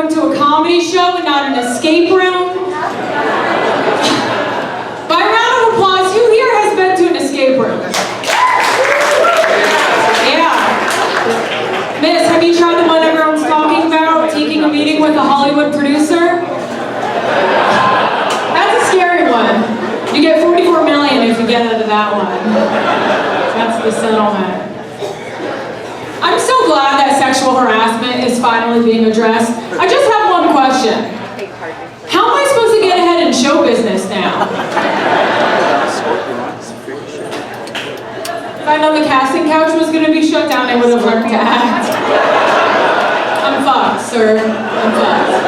going to a comedy show and not an escape room? By a round of applause, who here has been to an escape room? Yeah. Miss, have you tried the one everyone's talking about? Taking a meeting with a Hollywood producer? That's a scary one. You get $44 million if you get out of that one. That's the settlement. I'm so glad that sexual harassment is finally being addressed. I just have one question. How am I supposed to get ahead in show business now? If I know the casting couch was going to be shut down, I would have learned to act. I'm fucked, sir. I'm fucked.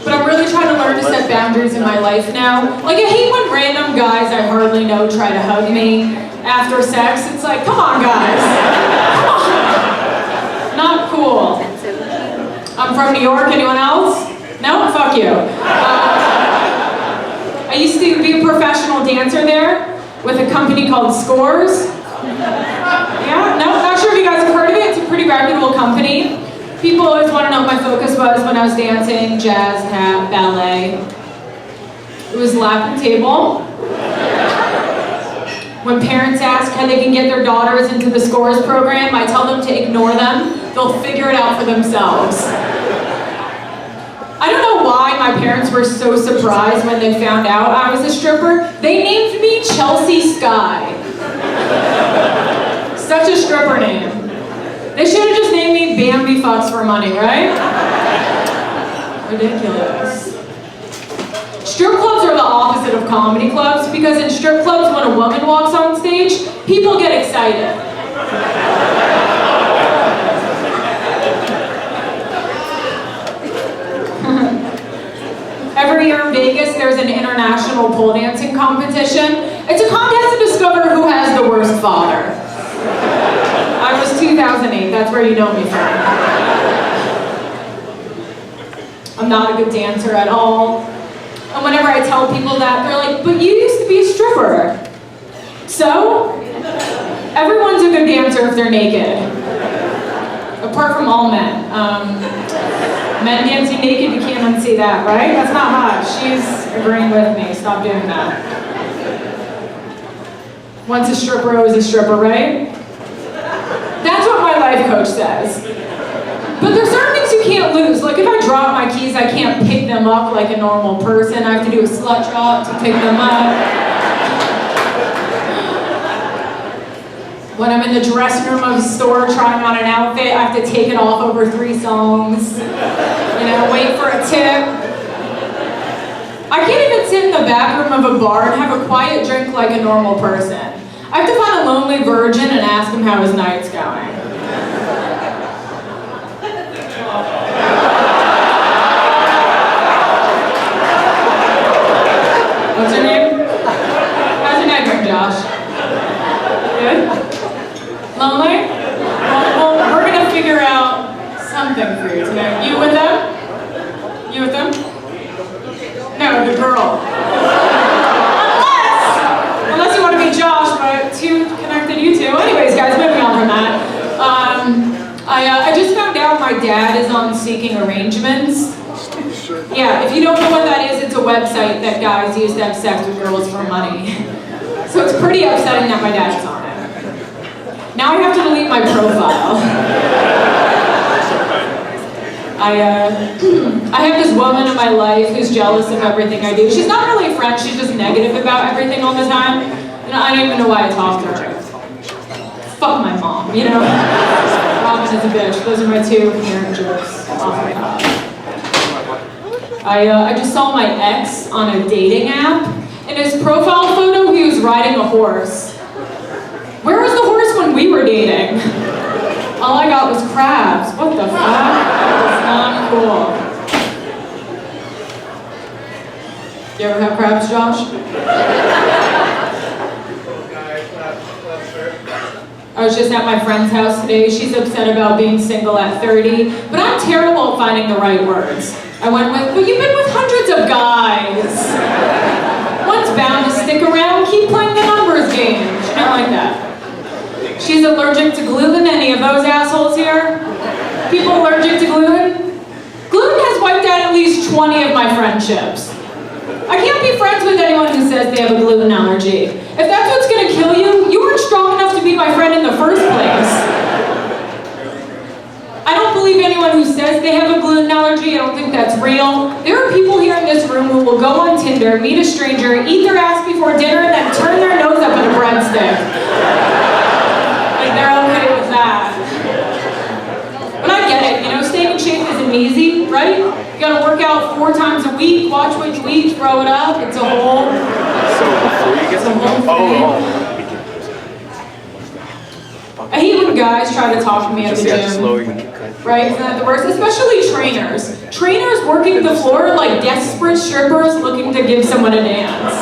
But I'm really trying to learn to set boundaries in my life now. Like, I hate when random guys I hardly know try to hug me after sex. It's like, come on, guys. Come on. Not cool. I'm from New York. Anyone else? No? Fuck you. I used to be a professional dancer there with a company called Scores. Yeah? No? Not sure if you guys have heard of it. It's a pretty reputable company. People always want to know what my focus was when I was dancing, jazz, tap, ballet. It was lap and table. When parents ask how they can get their daughters into the Scores program, I tell them to ignore them. They'll figure it out for themselves. I don't know why my parents were so surprised when they found out I was a stripper. They named me Chelsea Sky. Such a stripper name. They should have just named me Bambi Fucks for Money, right? Ridiculous. Strip clubs are the opposite of comedy clubs because in strip clubs, when a woman walks on stage, people get excited. Every year in Vegas, there's an international pole dancing competition. It's a contest to discover who has the worst father. I was 2008, that's where you know me from. I'm not a good dancer at all. And whenever I tell people that, they're like, but you used to be a stripper. So? Everyone's a good dancer if they're naked. Apart from all men. Men dancing naked, you can't unsee that, right? That's not hot. She's agreeing with me. Stop doing that. Once a stripper, always a stripper, right? That's what my life coach says. But there's certain things you can't lose. Like if I drop my keys, I can't pick them up like a normal person. I have to do a slut drop to pick them up. When I'm in the dressing room of a store trying on an outfit, I have to take it off over 3 songs. You know, wait for a tip. I can't even sit in the back room of a bar and have a quiet drink like a normal person. I have to find a lonely virgin and ask him how his night's going. What's your name? How's your night going, Josh? Good? Lonely? Well, we're gonna figure out something for you today. You with them? You with them? No, the girl. Unless you want to be Josh, but too connected you two. Anyways, guys, moving on from that. I just found out my dad is on Seeking Arrangements. Yeah, if you don't know what that is, it's a website that guys use to have sex with girls for money. So it's pretty upsetting that my dad's on it. Now I have to delete my profile. I have this woman in my life who's jealous of everything I do. She's not really a friend, she's just negative about everything all the time. And I don't even know why I talk to her. Fuck my mom, you know? Robin is a bitch. Those are my 2 parent jokes. Oh my god. I just saw my ex on a dating app. In his profile photo, he was riding a horse. Where was the horse when we were dating? All I got was crabs. What the fuck? It's not cool. You ever have crabs, Josh? I was just at my friend's house today. She's upset about being single at 30, but I'm terrible at finding the right words. I went with, but you've been with hundreds of guys. One's bound to stick around, keep playing the numbers game. She didn't like that. She's allergic to gluten. Any of those assholes here? People allergic to gluten? at least 20 of my friendships. I can't be friends with anyone who says they have a gluten allergy. If that's what's gonna kill you, you weren't strong enough to be my friend in the first place. I don't believe anyone who says they have a gluten allergy. I don't think that's real. There are people here in this room who will go on Tinder, meet a stranger, eat their ass before dinner, and then turn their nose up at a breadstick. Like they're okay with that. But I get it, you know, staying in shape isn't easy, right? You gotta work out 4 times a week, watch what you eat, throw it up. It's a whole thing. I hate when guys try to talk to me at the gym. Right? Isn't that the worst? Especially trainers. Trainers working the floor like desperate strippers looking to give someone a dance.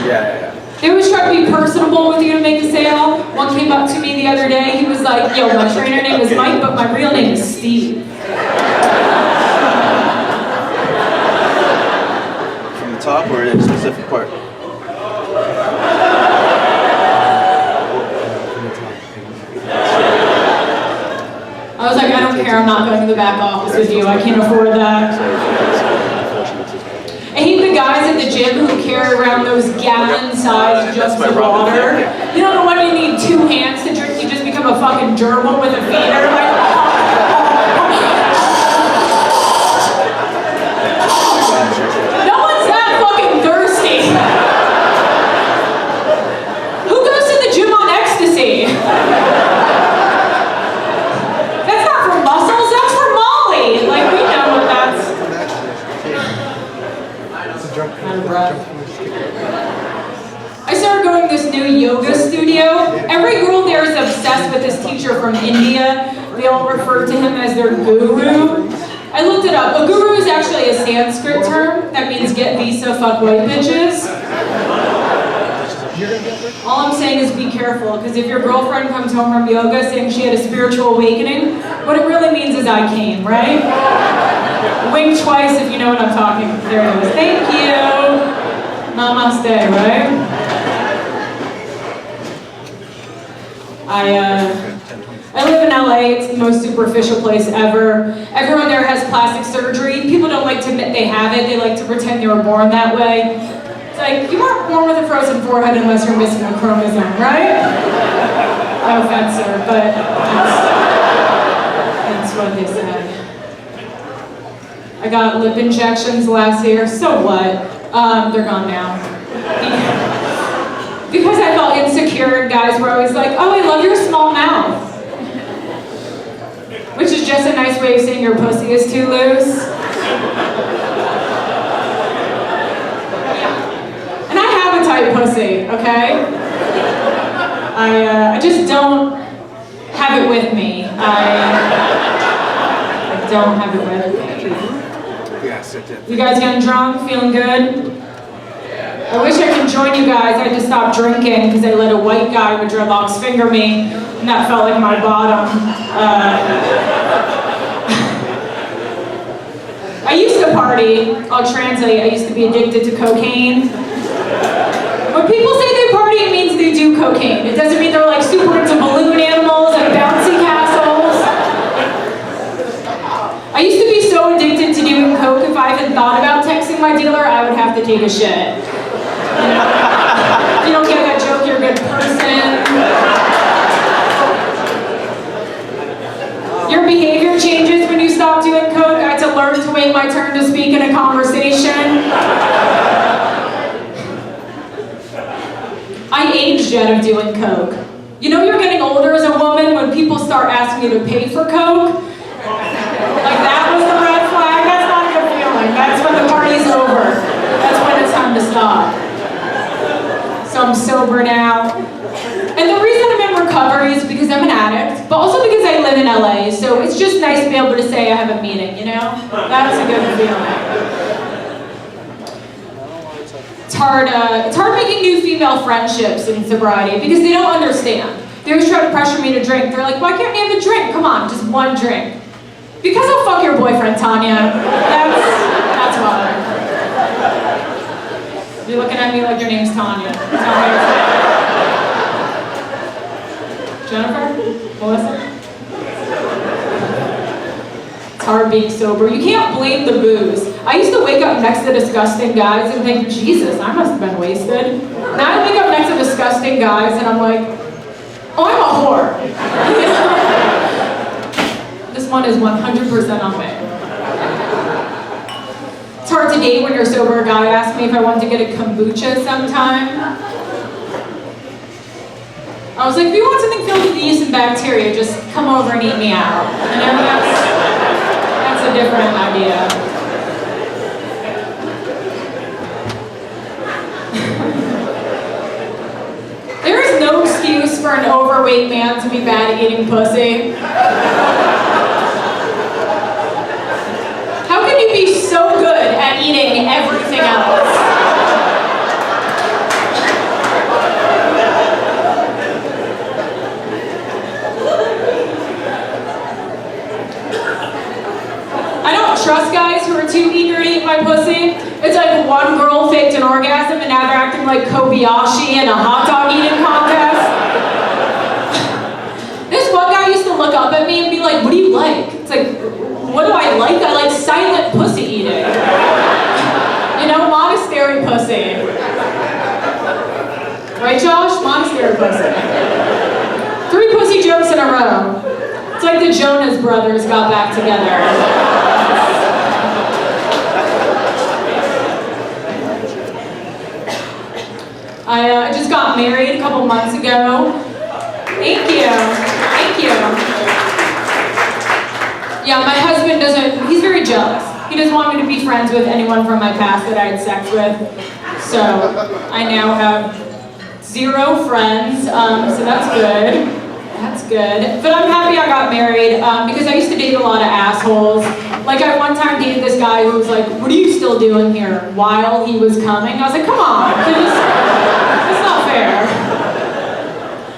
Yeah. They always try to be personable with you to make a sale. One came up to me the other day. He was like, yo, my trainer name is Mike, but my real name is Steve. From the top or in a specific part? I was like, I don't care, I'm not going to the back office with you, I can't afford that. I hate the guys at the gym who carry around those gallon-sized jugs of water. You don't know when you need 2 hands to drink, you just become a fucking gerbil with a feeder. Like, no one's that fucking thirsty. Who goes to the gym on ecstasy? I started going to this new yoga studio. Every girl there is obsessed with this teacher from India. They all refer to him as their guru. I looked it up. A guru is actually a Sanskrit term that means get visa, fuck white bitches. All I'm saying is be careful, because if your girlfriend comes home from yoga saying she had a spiritual awakening, what it really means is I came, right? Wink twice if you know what I'm talking. There it is. Thank you. Namaste, right? I live in LA. It's the most superficial place ever. Everyone there has plastic surgery. People don't like to admit they have it. They like to pretend they were born that way. It's like, you weren't born with a frozen forehead unless you're missing a chromosome, right? No offense, sir, but that's what they said. I got lip injections last year, so what? They're gone now. Because I felt insecure and guys were always like, oh, I love your small mouth. Which is just a nice way of saying your pussy is too loose. And I have a tight pussy, okay? I just don't have it with me. I don't have it with me. You guys getting drunk? Feeling good? I wish I could join you guys. I had to stop drinking because I let a white guy with dreadlocks finger me, and that felt like my bottom. I used to party. I'll translate. I used to be addicted to cocaine. When people say they party, it means they do cocaine. It doesn't mean they're like super into balloon animals and bouncy castles. I used to be so addicted to doing coke, if I even thought about texting my dealer, I would have to take a shit. You don't get that joke, you're a good person. Your behavior changes when you stop doing coke. I had to learn to wait my turn to speak in a conversation. I aged out of doing coke. You know you're getting older as a woman when people start asking you to pay for coke? Like that was the red flag? That's not a good feeling. That's when the party's over. That's when it's time to stop. So I'm sober now. And the reason I'm in recovery is because I'm an addict, but also because I live in LA, so it's just nice to be able to say I have a meeting, you know? That's a good feeling. It's hard making new female friendships in sobriety because they don't understand. They always try to pressure me to drink. They're like, why can't you have a drink? Come on, just one drink. Because I'll fuck your boyfriend, Tanya. That's why. You're looking at me like your name's Tanya. Jennifer? Melissa? It's hard being sober. You can't blame the booze. I used to wake up next to disgusting guys and think, Jesus, I must have been wasted. Now I wake up next to disgusting guys and I'm like, oh, I'm a whore. This one is 100% on me. It's hard to date when you're sober. A guy asked me if I wanted to get a kombucha sometime. I was like, if you want something filled with yeast and bacteria, just come over and eat me out. You know, that's a different idea. There is no excuse for an overweight man to be bad at eating pussy. How can you be so good at eating everything else? I don't trust guys who are too eager to eat my pussy. It's like one girl faked an orgasm and now they're acting like Kobayashi in a hot dog eating contest. This one guy used to look up at me and be like, what do you like? It's like, what do I like? I like silent pussy eating. You know, monastery pussy. Right, Josh? Monastery pussy. 3 pussy jokes in a row. It's like the Jonas Brothers got back together. I just got married a couple months ago. Thank you. Thank you. Yeah, my husband he's very jealous. He doesn't want me to be friends with anyone from my past that I had sex with. So I now have 0 friends, so that's good. That's good. But I'm happy I got married because I used to date a lot of assholes. Like I one time dated this guy who was like, what are you still doing here? While he was coming. I was like, come on, it's not fair.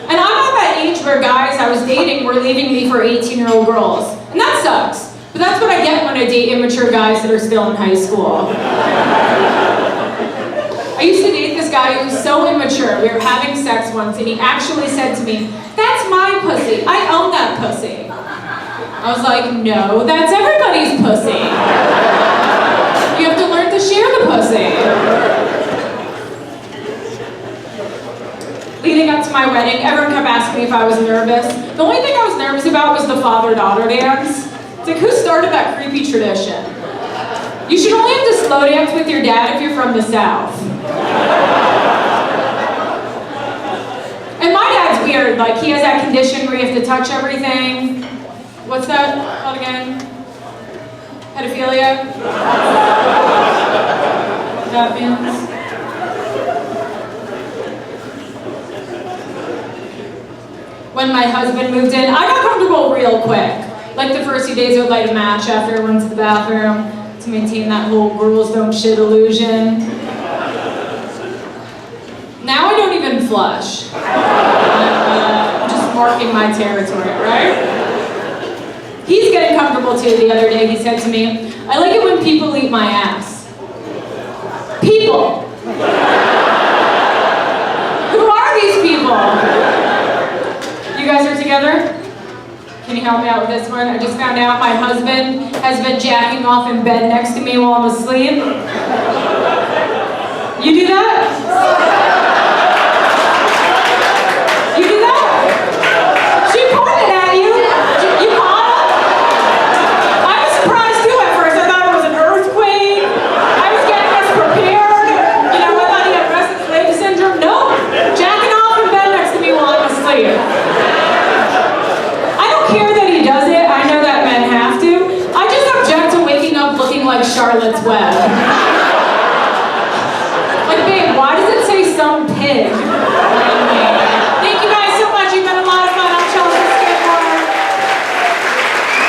And I'm at that age where guys I was dating were leaving me for 18-year-old girls. And that sucks. But that's what I get when I date immature guys that are still in high school. I used to date this guy who was so immature. We were having sex once and he actually said to me, that's my pussy. I own that pussy. I was like, no, that's everybody's pussy. You have to learn to share the pussy. Leading up to my wedding, everyone kept asking me if I was nervous. The only thing I was nervous about was the father-daughter dance. It's like, who started that creepy tradition? You should only have to slow dance with your dad if you're from the South. And my dad's weird. Like, he has that condition where you have to touch everything. What's that called again? Pedophilia? That means? When my husband moved in, I got comfortable real quick. Like the first few days I would light a match after I went to the bathroom to maintain that whole girls don't shit illusion. Now I don't even flush. I'm just marking my territory, right? He's getting comfortable too. The other day he said to me, I like it when people eat my ass. People! Who are these people? You guys are together? Can you help me out with this one? I just found out my husband has been jacking off in bed next to me while I'm asleep. You do that? You do that? She pointed at you. You caught her? I was surprised too at first. I thought it was an earthquake. I was getting us prepared. You know, I thought he had restless leg syndrome. No, jacking off in bed next to me while I'm asleep. I don't care that he does it. I know that men have to. I just object to waking up looking like Charlotte's Web. Like, babe, why does it say some pig?